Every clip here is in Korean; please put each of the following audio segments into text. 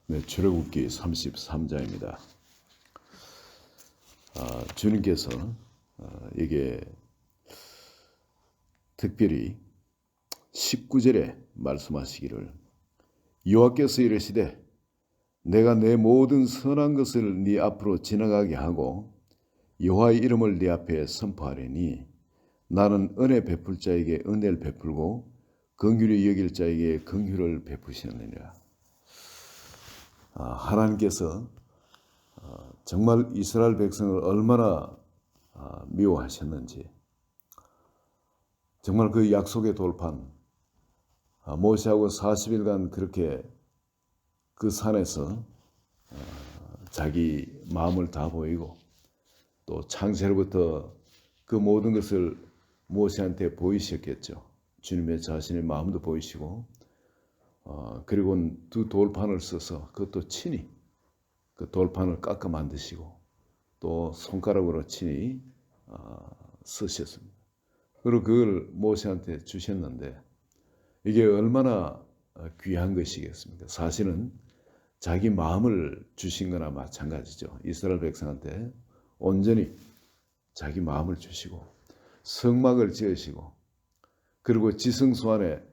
네, 출애굽기 33장입니다. 주님께서 이게 특별히 19절에 말씀하시기를 여호와께서 이르시되 내가 내 모든 선한 것을 네 앞으로 지나가게 하고 여호와의 이름을 네 앞에 선포하리니 나는 은혜 베풀 자에게 은혜를 베풀고 긍휼히 여길 자에게 긍휼을 베푸시느니라. 하나님께서 정말 이스라엘 백성을 얼마나 미워하셨는지, 정말 그 약속의 돌판, 모세하고 40일간 그렇게 그 산에서 자기 마음을 다 보이고 또 창세로부터 그 모든 것을 모세한테 보이셨겠죠. 주님의 자신의 마음도 보이시고 그리고는 두 돌판을 써서 그것도 친히 그 돌판을 깎아 만드시고 또 손가락으로 친히 쓰셨습니다. 그리고 그걸 모세한테 주셨는데 이게 얼마나 귀한 것이겠습니까? 사실은 자기 마음을 주신 거나 마찬가지죠. 이스라엘 백성한테 온전히 자기 마음을 주시고 성막을 지으시고 그리고 지성소 안에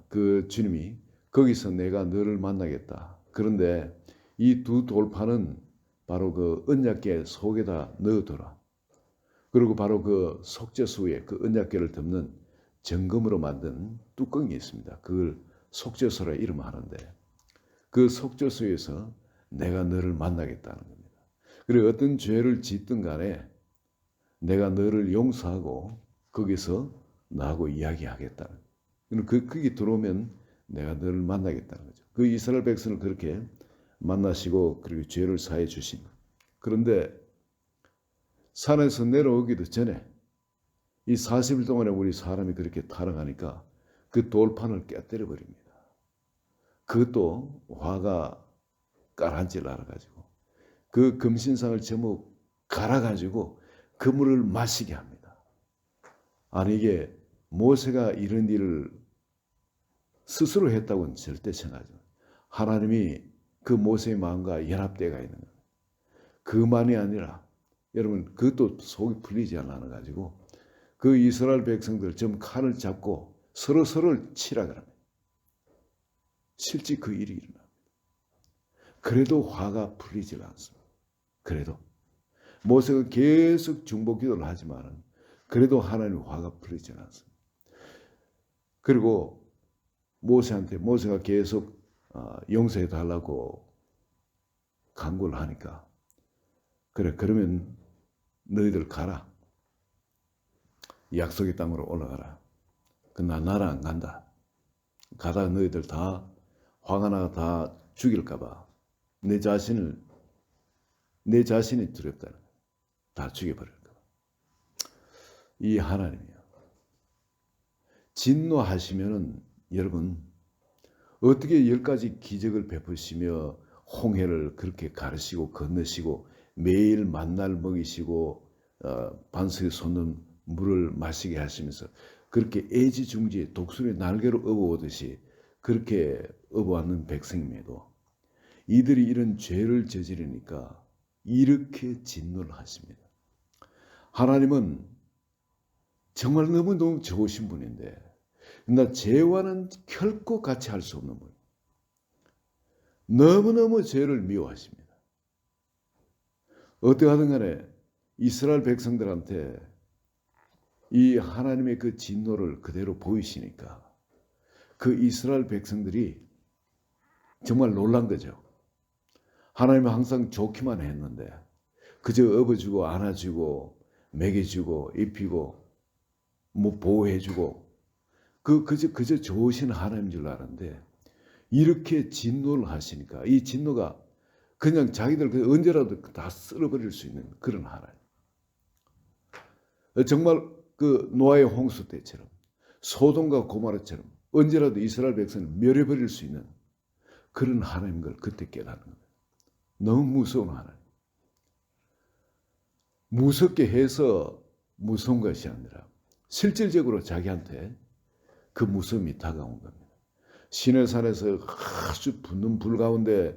그 주님이 거기서 내가 너를 만나겠다. 그런데 이 두 돌판은 바로 그 언약궤 속에다 넣어둬라. 그리고 바로 그 속죄소에 그 언약궤를 덮는 정금으로 만든 뚜껑이 있습니다. 그걸 속죄소라 이름하는데 그 속죄소에서 내가 너를 만나겠다는 겁니다. 그리고 어떤 죄를 짓든 간에 내가 너를 용서하고 거기서 나하고 이야기하겠다는 거예요. 거기 들어오면 내가 너를 만나겠다는 거죠. 그 이스라엘 백성을 그렇게 만나시고 그리고 죄를 사해 주신. 그런데 산에서 내려오기도 전에 이 40일 동안에 우리 사람이 그렇게 타락하니까 그 돌판을 깨뜨려 버립니다. 그것도 화가 가라앉질 않아가지고 그 금신상을 전부 갈아가지고 그 물을 마시게 합니다. 아니 이게 모세가 이런 일을 스스로 했다고는 절대 생각하지 않아요. 하나님이 그 모세의 마음과 연합대가 있는 거예요. 그만이 아니라 여러분 그것도 속이 풀리지 않아가지고 그 이스라엘 백성들 좀 칼을 잡고 서로를 치라 그럽니다. 실제 그 일이 일어납니다. 그래도 화가 풀리질 않습니다. 그래도 모세가 계속 중보 기도를 하지만 그래도 하나님의 화가 풀리질 않습니다. 그리고 모세가 계속 용서해 달라고 간구를 하니까 그래 그러면 너희들 가라. 약속의 땅으로 올라가라. 나 나라 안 간다. 가다가 너희들 다 화가 나가 다 죽일까 봐 내 자신이 두렵다. 다 죽여버릴까 봐. 이 하나님이요. 진노하시면은 여러분 어떻게 10가지 기적을 베푸시며 홍해를 그렇게 가르시고 건너시고 매일 만날 먹이시고 반석에 솟는 물을 마시게 하시면서 그렇게 애지중지 독수리 날개로 업어오듯이 그렇게 업어왔는 백성임에도 이들이 이런 죄를 저지르니까 이렇게 진노를 하십니다. 하나님은 정말 너무너무 좋으신 분인데 그러나 죄와는 결코 같이 할 수 없는 분. 너무너무 죄를 미워하십니다. 어떠하든 간에 이스라엘 백성들한테 이 하나님의 그 진노를 그대로 보이시니까 그 이스라엘 백성들이 정말 놀란 거죠. 하나님은 항상 좋기만 했는데 그저 업어주고 안아주고 먹여주고 입히고 뭐 보호해주고 그저 좋으신 하나님인 줄 알았는데 이렇게 진노를 하시니까 이 진노가 그냥 자기들 언제라도 다 쓸어버릴 수 있는 그런 하나님. 정말 그 노아의 홍수 때처럼 소돔과 고모라처럼 언제라도 이스라엘 백성을 멸해버릴 수 있는 그런 하나님인 걸 그때 깨닫는 거예요. 너무 무서운 하나님. 무섭게 해서 무서운 것이 아니라 실질적으로 자기한테 그 무서움이 다가온 겁니다. 시내산에서 아주 붙는 불 가운데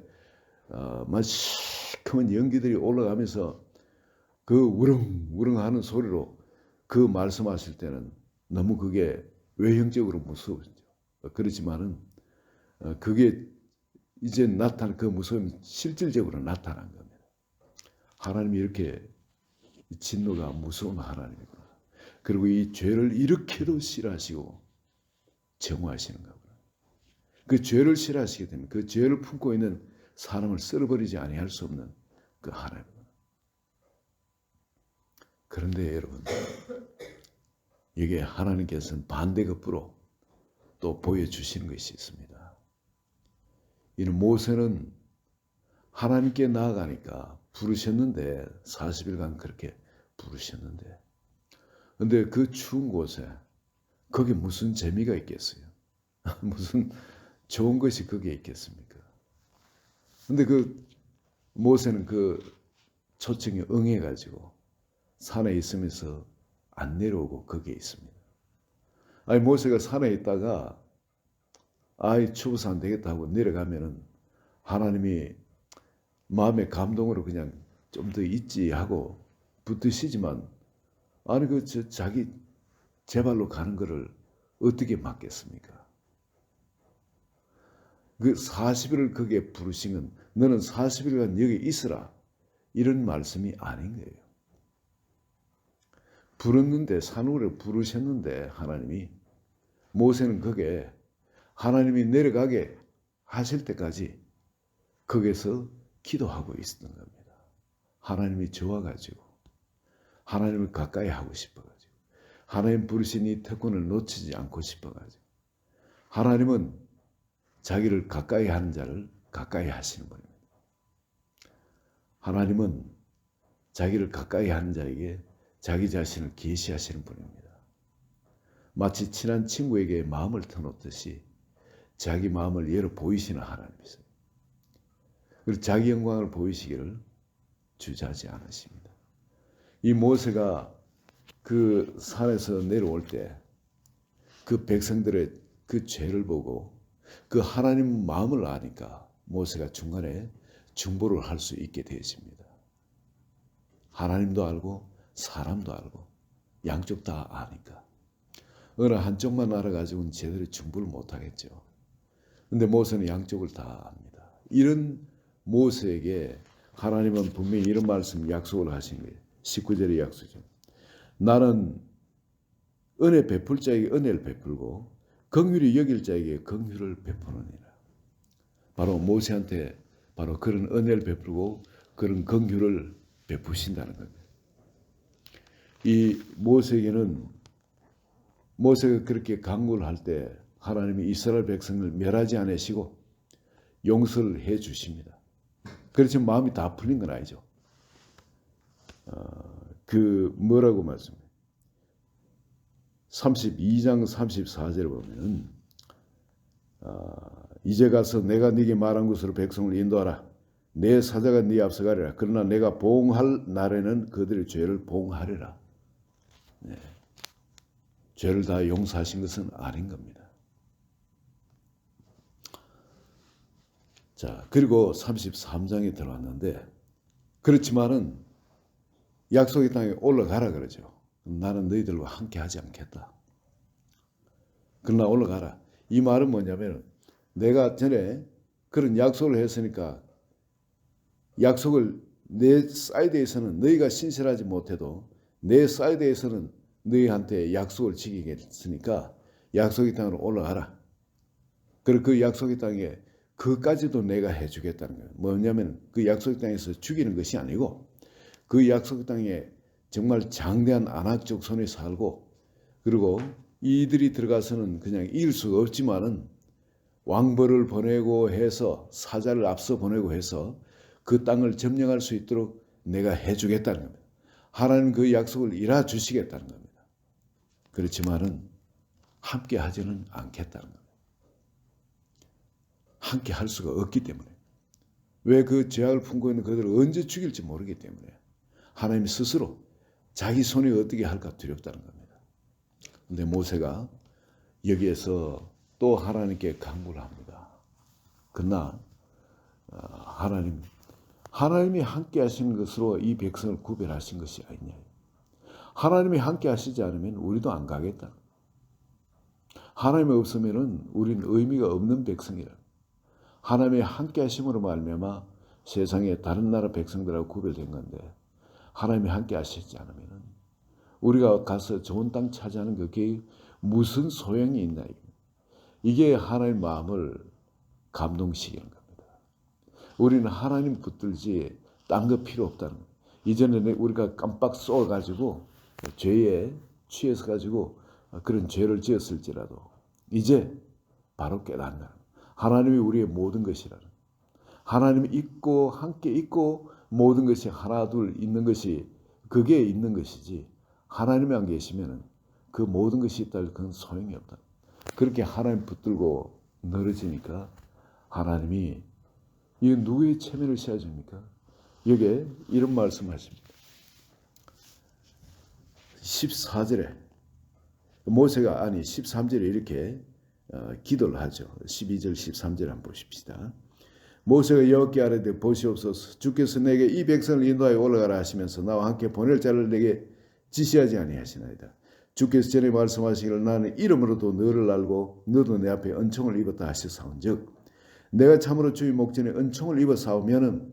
막 시커먼 연기들이 올라가면서 그 우릉우릉 하는 소리로 그 말씀하실 때는 너무 그게 외형적으로 무서웠죠. 그렇지만은 그게 이제 나타난 그 무서움이 실질적으로 나타난 겁니다. 하나님이 이렇게 진노가 무서운 하나님이구나. 그리고 이 죄를 이렇게도 싫어하시고 정화하시는 거구나. 그 죄를 싫어하시게 되면 그 죄를 품고 있는 사람을 썰어버리지 아니할 수 없는 그 하나님. 그런데 여러분, 이게 하나님께서는 반대급부로 또 보여주시는 것이 있습니다. 이는 모세는 하나님께 나아가니까 부르셨는데 40일간 그렇게 부르셨는데 근데 그 추운 곳에 거기 무슨 재미가 있겠어요? 무슨 좋은 것이 거기에 있겠습니까? 근데 그 모세는 그 초청에 응해가지고 산에 있으면서 안 내려오고 거기에 있습니다. 아니 모세가 산에 있다가 아이 추워서 안 되겠다 하고 내려가면은 하나님이 마음의 감동으로 그냥 좀 더 있지 하고 붙드시지만 아니 그 자기 제발로 가는 거를 어떻게 막겠습니까? 그 40일을 거기에 부르신 건 너는 40일간 여기 있으라 이런 말씀이 아닌 거예요. 부르는데 산으로 부르셨는데 하나님이 모세는 거기에 하나님이 내려가게 하실 때까지 거기서 기도하고 있었던 겁니다. 하나님이 좋아가지고 하나님을 가까이 하고 싶어가지고 하나님 부르신 이 특권을 놓치지 않고 싶어가지고 하나님은 자기를 가까이 하는 자를 가까이 하시는 분입니다. 하나님은 자기를 가까이 하는 자에게 자기 자신을 계시하시는 분입니다. 마치 친한 친구에게 마음을 터놓듯이 자기 마음을 열어 보이시는 하나님이세요. 그리고 자기 영광을 보이시기를 주저하지 않으십니다. 이 모세가 그 산에서 내려올 때 그 백성들의 그 죄를 보고 그 하나님 마음을 아니까 모세가 중간에 중보를 할 수 있게 되었습니다. 하나님도 알고 사람도 알고 양쪽 다 아니까 어느 한쪽만 알아가지고는 제대로 중보를 못하겠죠. 근데 모세는 양쪽을 다 압니다. 이런 모세에게 하나님은 분명히 이런 말씀 약속을 하신 거예요. 19절의 약속이죠. 나는 은혜 베풀 자에게 은혜를 베풀고 긍휼히 여길 자에게 긍휼을 베푸느니라. 바로 모세한테 바로 그런 은혜를 베풀고 그런 긍휼을 베푸신다는 겁니다. 이 모세에게는 모세가 그렇게 간구를 할 때 하나님이 이스라엘 백성을 멸하지 않으시고 용서를 해 주십니다. 그렇지만 마음이 다 풀린 건 아니죠. 그 뭐라고 말씀해요? 32장 34절에 보면 이제 가서 내가 네게 말한 것으로 백성을 인도하라. 내 사자가 네 앞서 가리라. 그러나 내가 보응할 날에는 그들의 죄를 보응하리라. 네. 죄를 다 용서하신 것은 아닌 겁니다. 자, 그리고 33장에 들어왔는데 그렇지만은 약속의 땅에 올라가라 그러죠. 나는 너희들과 함께 하지 않겠다. 그러나 올라가라. 이 말은 뭐냐면 내가 전에 그런 약속을 했으니까 약속을 내 사이드에서는 너희가 신실하지 못해도 내 사이드에서는 너희한테 약속을 지키겠으니까 약속의 땅으로 올라가라. 그리고 그 약속의 땅에 그까지도 내가 해주겠다는 거예요. 뭐냐면 그 약속의 땅에서 죽이는 것이 아니고 그 약속의 땅에 정말 장대한 아낙족 손에 살고 그리고 이들이 들어가서는 그냥 이길 수가 없지만은 왕벌을 보내고 해서 사자를 앞서 보내고 해서 그 땅을 점령할 수 있도록 내가 해주겠다는 겁니다. 하나님 그 약속을 이루어 주시겠다는 겁니다. 그렇지만은 함께 하지는 않겠다는 겁니다. 함께 할 수가 없기 때문에 왜 그 죄악을 품고 있는 그들을 언제 죽일지 모르기 때문에 하나님 스스로 자기 손이 어떻게 할까 두렵다는 겁니다. 근데 모세가 여기에서 또 하나님께 강구를 합니다. 그러나 하나님이 함께 하시는 것으로 이 백성을 구별하신 것이 아니냐. 하나님이 함께 하시지 않으면 우리도 안 가겠다. 하나님이 없으면 우리는 의미가 없는 백성이라. 하나님의 함께 하심으로 말미암아 세상의 다른 나라 백성들하고 구별된 건데 하나님이 함께 하시지 않으면 우리가 가서 좋은 땅 차지하는 그게 무슨 소용이 있나. 이게 하나님 마음을 감동시키는 겁니다. 우리는 하나님 붙들지 딴 거 필요 없다는 거예요. 이전에 우리가 깜빡 쏘아가지고 죄에 취해서 가지고 그런 죄를 지었을지라도 이제 바로 깨닫는다. 하나님이 우리의 모든 것이라는. 하나님이 있고 함께 있고 모든 것이 하나 둘 있는 것이 그게 있는 것이지 하나님이 안 계시면 그 모든 것이 있다 할 그건 소용이 없다. 그렇게 하나님 붙들고 늘어지니까 하나님이 이 누구의 체면을 씌워줍니까? 여기에 이런 말씀하십니다. 14절에 모세가 13절에 이렇게 기도를 하죠. 12절 13절 한번 보십시다. 모세가 여호와께 아뢰되 보시옵소서 주께서 내게 이 백성을 인도하여 올라가라 하시면서 나와 함께 보낼 자를 내게 지시하지 아니하시나이다. 주께서 전에 말씀하시기를 나는 이름으로도 너를 알고 너도 내 앞에 은총을 입었다 하셨사온즉 내가 참으로 주의 목전에 은총을 입었사오면은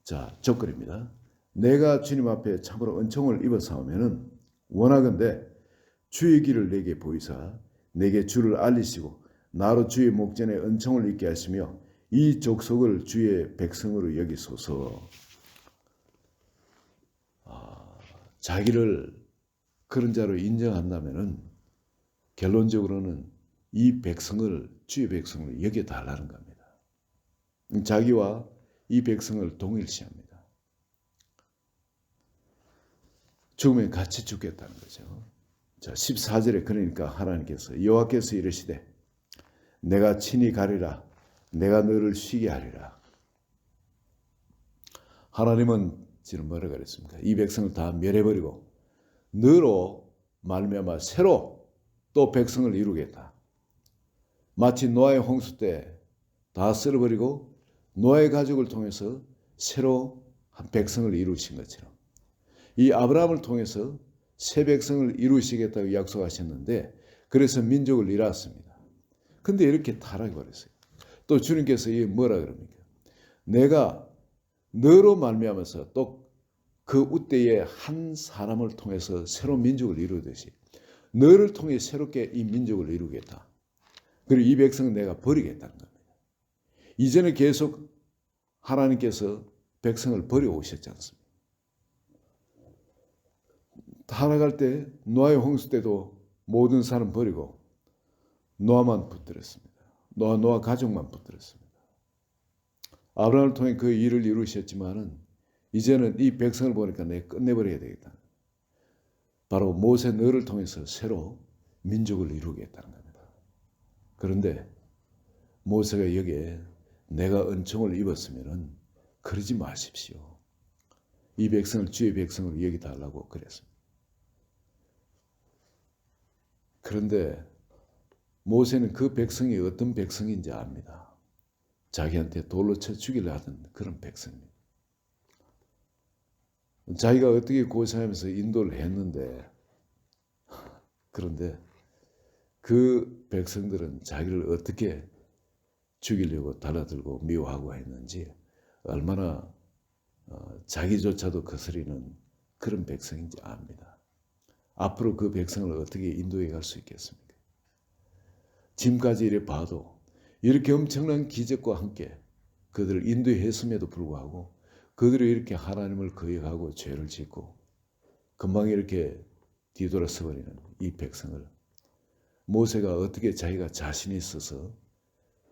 자 적글입니다. 내가 주님 앞에 참으로 은총을 입었사오면은 원하건대 주의 길을 내게 보이사 내게 주를 알리시고 나로 주의 목전에 은총을 입게 하시며 이 족속을 주의 백성으로 여기소서. 자기를 그런 자로 인정한다면은 결론적으로는 이 백성을 주의 백성으로 여겨달라는 겁니다. 자기와 이 백성을 동일시합니다. 죽으면 같이 죽겠다는 거죠. 자, 14절에 그러니까 하나님께서 여호와께서 이르시되 내가 친히 가리라 내가 너를 쉬게 하리라. 하나님은 지금 뭐라 그랬습니까? 이 백성을 다 멸해버리고 너로 말미암아 새로 또 백성을 이루겠다. 마치 노아의 홍수 때 다 쓸어버리고 노아의 가족을 통해서 새로 한 백성을 이루신 것처럼 이 아브라함을 통해서 새 백성을 이루시겠다고 약속하셨는데 그래서 민족을 이뤘습니다. 근데 이렇게 타락해버렸어요. 또 주님께서 이게 뭐라 그럽니까? 내가 너로 말미암아서 또 그 우때에 한 사람을 통해서 새로운 민족을 이루듯이 너를 통해 새롭게 이 민족을 이루겠다. 그리고 이 백성은 내가 버리겠다는 겁니다. 이전에 계속 하나님께서 백성을 버려오셨지 않습니까? 타락할 때 노아의 홍수 때도 모든 사람 버리고 노아만 붙들었습니다. 노아 가족만 붙들었습니다. 아브라함을 통해 그 일을 이루셨지만은 이제는 이 백성을 보니까 내가 끝내버려야 되겠다. 바로 모세 너를 통해서 새로 민족을 이루겠다는 겁니다. 그런데 모세가 여기에 내가 은총을 입었으면은 그러지 마십시오. 이 백성을 주의 백성으로 여기달라고 그랬습니다. 그런데 모세는 그 백성이 어떤 백성인지 압니다. 자기한테 돌로 쳐 죽이려 하던 그런 백성입니다. 자기가 어떻게 고생하면서 인도를 했는데 그런데 그 백성들은 자기를 어떻게 죽이려고 달라들고 미워하고 했는지 얼마나 자기조차도 거스리는 그런 백성인지 압니다. 앞으로 그 백성을 어떻게 인도해 갈 수 있겠습니까? 지금까지 이래 봐도 이렇게 엄청난 기적과 함께 그들을 인도했음에도 불구하고 그들이 이렇게 하나님을 거역하고 죄를 짓고 금방 이렇게 뒤돌아서 버리는 이 백성을 모세가 어떻게 자기가 자신이 있어서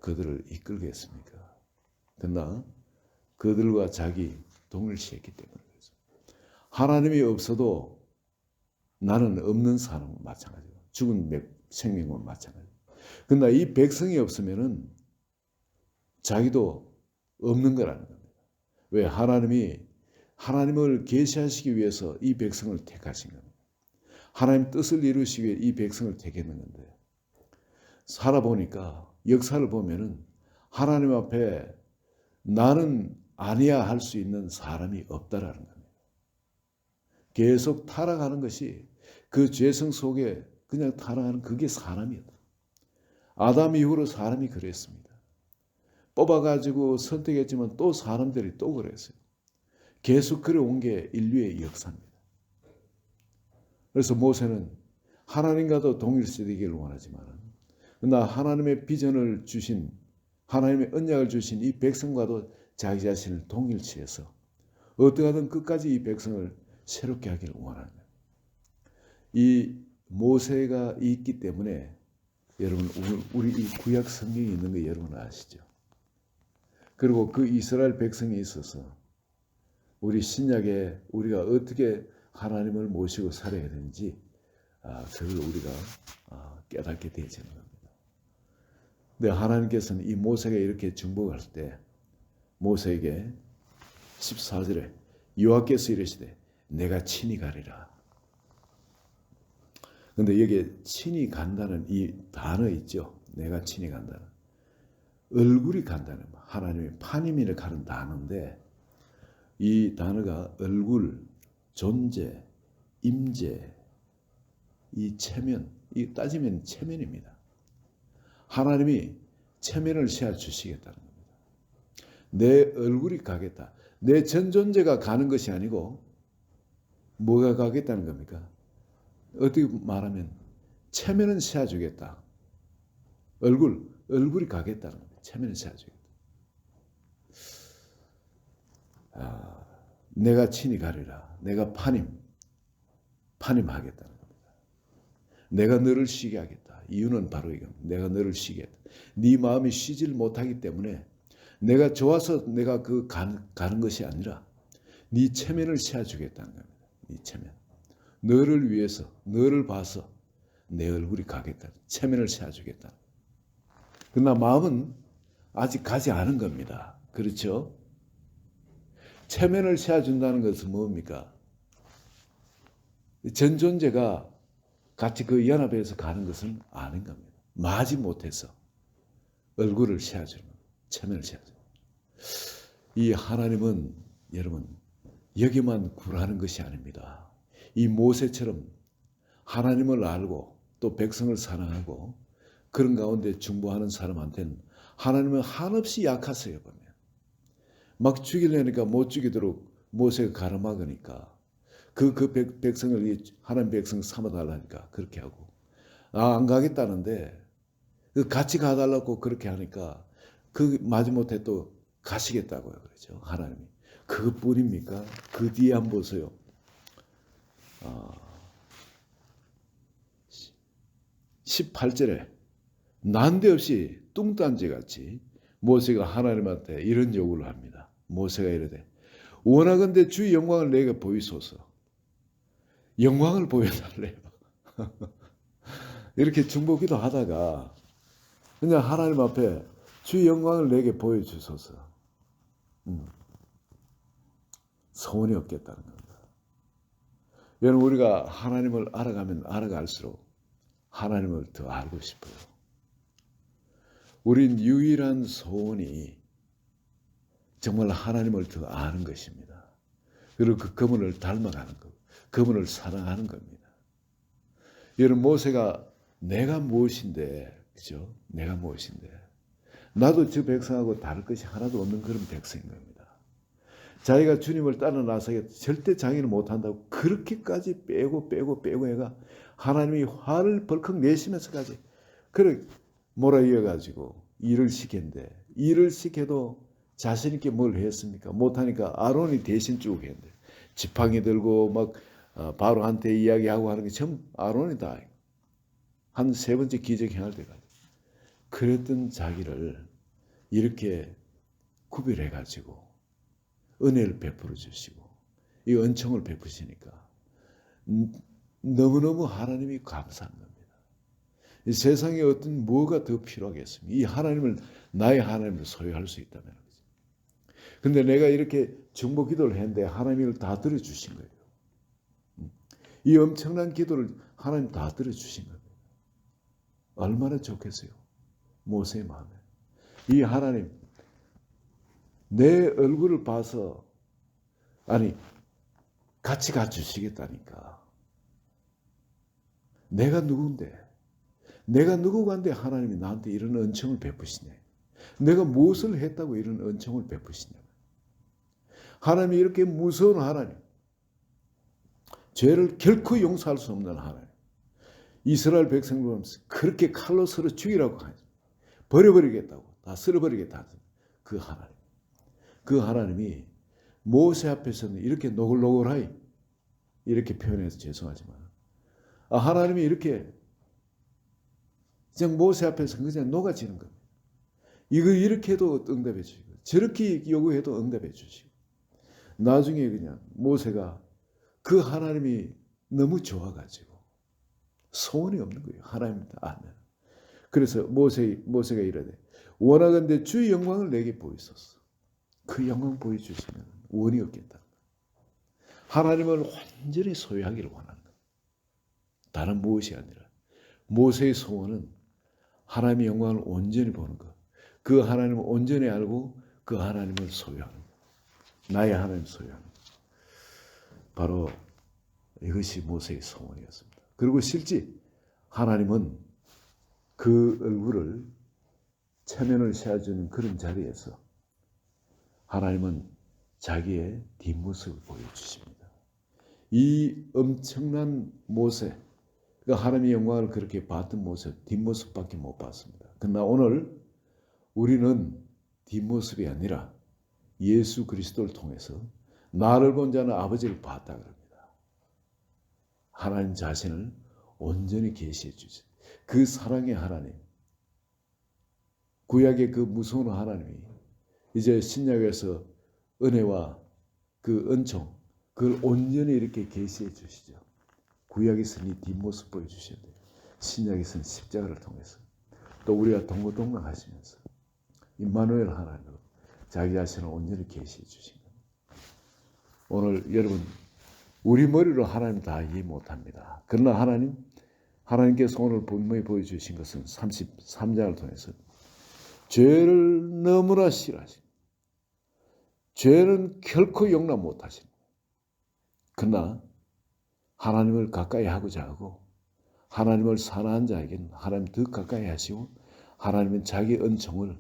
그들을 이끌겠습니까? 그러나 그들과 자기 동일시했기 때문에 그렇습니다. 하나님이 없어도 나는 없는 사람과 마찬가지고 죽은 생명과 마찬가지고 그러나 이 백성이 없으면은 자기도 없는 거라는 겁니다. 왜? 하나님을 계시하시기 위해서 이 백성을 택하신 겁니다. 하나님 뜻을 이루시기 위해 이 백성을 택했는 건데 살아보니까 역사를 보면은 하나님 앞에 나는 아니야 할 수 있는 사람이 없다라는 겁니다. 계속 타락하는 것이 그 죄성 속에 그냥 타락하는 그게 사람이었다. 아담 이후로 사람이 그랬습니다. 뽑아가지고 선택했지만 또 사람들이 또 그랬어요. 계속 그래온 게 인류의 역사입니다. 그래서 모세는 하나님과도 동일시되기를 원하지만 그러나 하나님의 비전을 주신 하나님의 언약을 주신 이 백성과도 자기 자신을 동일시해서 어떻게 하든 끝까지 이 백성을 새롭게 하기를 원하는 거예요. 이 모세가 있기 때문에 여러분 우리 이 구약 성경이 있는 거 여러분 아시죠? 그리고 그 이스라엘 백성이 있어서 우리 신약에 우리가 어떻게 하나님을 모시고 살아야 되는지 그걸 우리가 깨닫게 되지는 겁니다. 근데 하나님께서는 이 모세가 이렇게 중복할 때 모세에게 14절에 여호와께서 이르시되 내가 친히 가리라. 근데 여기에 친히 간다는 이 단어 있죠. 내가 친히 간다는. 얼굴이 간다는 하나님의 파니민을 가는 단어인데 이 단어가 얼굴, 존재, 임재, 이 체면, 이 따지면 체면입니다. 하나님이 체면을 씌워 주시겠다는 겁니다. 내 얼굴이 가겠다. 내 전 존재가 가는 것이 아니고 뭐가 가겠다는 겁니까? 어떻게 말하면 체면은 씌워 주겠다. 얼굴이 가겠다는 겁니다. 체면을 씌워 주겠다. 내가 친히 가리라. 내가 파님하겠다는 겁니다. 내가 너를 쉬게 하겠다. 이유는 바로 이겁니다. 내가 너를 쉬게 했다. 네 마음이 쉬질 못하기 때문에 내가 좋아서 내가 가는 것이 아니라 네 체면을 씌워주겠다는 겁니다. 네 체면. 너를 위해서, 너를 봐서 내 얼굴이 가겠다. 체면을 씌워주겠다. 그러나 마음은 아직 가지 않은 겁니다. 그렇죠? 체면을 씌워준다는 것은 뭡니까? 전 존재가 같이 그 연합에서 가는 것은 아닌 겁니다. 마지 못해서 얼굴을 씌워주는 겁니다. 체면을 씌워주는 겁니다. 이 하나님은 여러분 여기만 굴하는 것이 아닙니다. 이 모세처럼 하나님을 알고 또 백성을 사랑하고 그런 가운데 중보하는 사람한테는 하나님은 한없이 약하세요. 보면 막 죽이려니까 못 죽이도록 모세가 가로막으니까 그 백성을 하나님 백성 삼아달라니까 그렇게 하고 안 가겠다는데 같이 가달라고 그렇게 하니까 그 마지못해 또 가시겠다고요. 그렇죠. 하나님이 그것뿐입니까? 그 뒤에 한번 보세요. 18절에 난데없이 뚱딴지같이 모세가 하나님한테 이런 요구를 합니다. 모세가 이르되 원하건대 주의 영광을 내게 보이소서. 영광을 보여달래요. 이렇게 중보기도 하다가 그냥 하나님 앞에 주의 영광을 내게 보여주소서. 소원이 없겠다는 겁니다. 여러분 우리가 하나님을 알아가면 알아갈수록 하나님을 더 알고 싶어요. 우린 유일한 소원이 정말 하나님을 더 아는 것입니다. 그리고 그분을 닮아가는 것, 그분을 사랑하는 겁니다. 여러분 모세가 내가 무엇인데, 그죠? 내가 무엇인데, 나도 저 백성하고 다를 것이 하나도 없는 그런 백성인 겁니다. 자기가 주님을 따라 나서게 절대 자기는 못한다고 그렇게까지 빼고 해가 하나님이 화를 벌컥 내시면서까지 그렇게 몰아이어가지고 일을 시켰는데 일을 시켜도 자신 있게 뭘 했습니까? 못하니까 아론이 대신 쭉 했는데 지팡이 들고 막 바로한테 이야기하고 하는 게 전부 아론이 다 한 세 번째 기적 행할 때까지 그랬던 자기를 이렇게 구별해가지고 은혜를 베풀어 주시고 이 은총을 베푸시니까 너무너무 하나님이 감사한 겁니다. 이 세상에 어떤 뭐가 더 필요하겠습니까? 이 하나님을 나의 하나님을 소유할 수 있다면 거죠. 근데 내가 이렇게 중보 기도를 했는데 하나님이 다 들어주신 거예요. 이 엄청난 기도를 하나님 다 들어주신 겁니다. 얼마나 좋겠어요. 모세의 마음에. 이 하나님, 내 얼굴을 봐서 같이 가주시겠다니까. 내가 누군데? 내가 누구고 한데 하나님이 나한테 이런 은총을 베푸시냐? 내가 무엇을 했다고 이런 은총을 베푸시냐? 하나님이 이렇게 무서운 하나님, 죄를 결코 용서할 수 없는 하나님, 이스라엘 백성을 보면서 그렇게 칼로 썰어 죽이라고 하죠. 버려버리겠다고, 다 쓸어버리겠다. 그 하나님, 그 하나님이 모세 앞에서는 이렇게 노골노골하이 이렇게 표현해서 죄송하지만, 하나님이 이렇게 그냥 모세 앞에서 그냥 녹아지는 겁니다. 이거 이렇게 해도 응답해 주시고, 저렇게 요구해도 응답해 주시고, 나중에 그냥 모세가 그 하나님이 너무 좋아가지고 소원이 없는 거예요. 하나님입니다. 아멘. 그래서 모세가 이르되 원하건대 주의 영광을 내게 보이소서. 그 영광 보여주시면 원이 없겠다. 하나님을 완전히 소유하기를 원한다. 다른 무엇이 아니라 모세의 소원은 하나님의 영광을 온전히 보는 것. 그 하나님을 온전히 알고 그 하나님을 소유하는 것. 나의 하나님 소유하는 것. 바로 이것이 모세의 소원이었습니다. 그리고 실제 하나님은 그 얼굴을 체면을 세워주는 그런 자리에서 하나님은 자기의 뒷모습을 보여주십니다. 이 엄청난 모세, 하나님의 영광을 그렇게 봤던 모습, 뒷모습밖에 못 봤습니다. 그러나 오늘 우리는 뒷모습이 아니라 예수 그리스도를 통해서 나를 본 자는 아버지를 봤다 그럽니다. 하나님 자신을 온전히 계시해 주세요. 그 사랑의 하나님, 구약의 그 무서운 하나님이 이제 신약에서 은혜와 그 은총, 그걸 온전히 이렇게 계시해 주시죠. 구약에서는 이 뒷모습 보여주셔야 돼요. 신약에서는 십자가를 통해서 또 우리가 동고동락하시면서 임마누엘 하나님으로 자기 자신을 온전히 계시해 주신 겁니다. 오늘 여러분, 우리 머리로 하나님 다 이해 못합니다. 그러나 하나님께서 오늘 분명히 보여주신 것은 33장을 통해서 죄를 너무나 싫어하십니다. 죄는 결코 용납 못하십니다. 그러나 하나님을 가까이 하고자 하고 하나님을 사랑하는 자에게는 하나님 더 가까이 하시고 하나님은 자기 은총을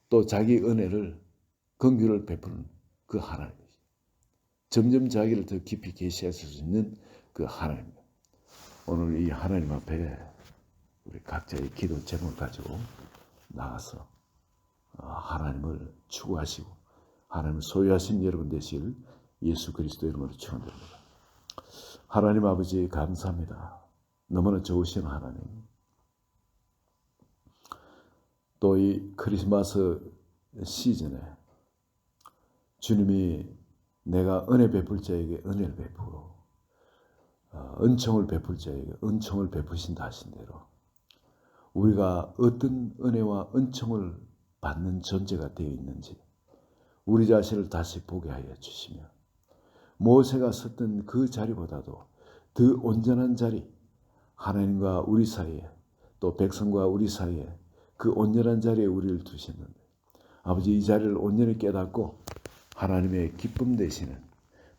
또 자기 은혜를 긍휼을 베푸는 그 하나님이죠. 점점 자기를 더 깊이 계시하실 수 있는 그 하나님입니다. 오늘 이 하나님 앞에 우리 각자의 기도 제목을 가지고 나가서 하나님을 추구하시고 하나님을 소유하신 여러분 되실 예수 그리스도 이름으로 축원드립니다. 하나님 아버지 감사합니다. 너무나 좋으신 하나님. 또 이 크리스마스 시즌에 주님이 내가 은혜 베풀 자에게 은혜를 베푸고 은총을 베풀 자에게 은총을 베푸신다 하신 대로 우리가 어떤 은혜와 은총을 받는 존재가 되어 있는지 우리 자신을 다시 보게 하여 주시며 모세가 섰던 그 자리보다도 더 온전한 자리, 하나님과 우리 사이에 또 백성과 우리 사이에 그 온전한 자리에 우리를 두셨는데 아버지 이 자리를 온전히 깨닫고 하나님의 기쁨 되시는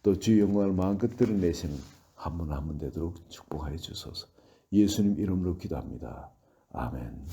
또 주의 영광을 마음껏 드러내시는 한 분 한 분 되도록 축복하여 주소서. 예수님 이름으로 기도합니다. 아멘.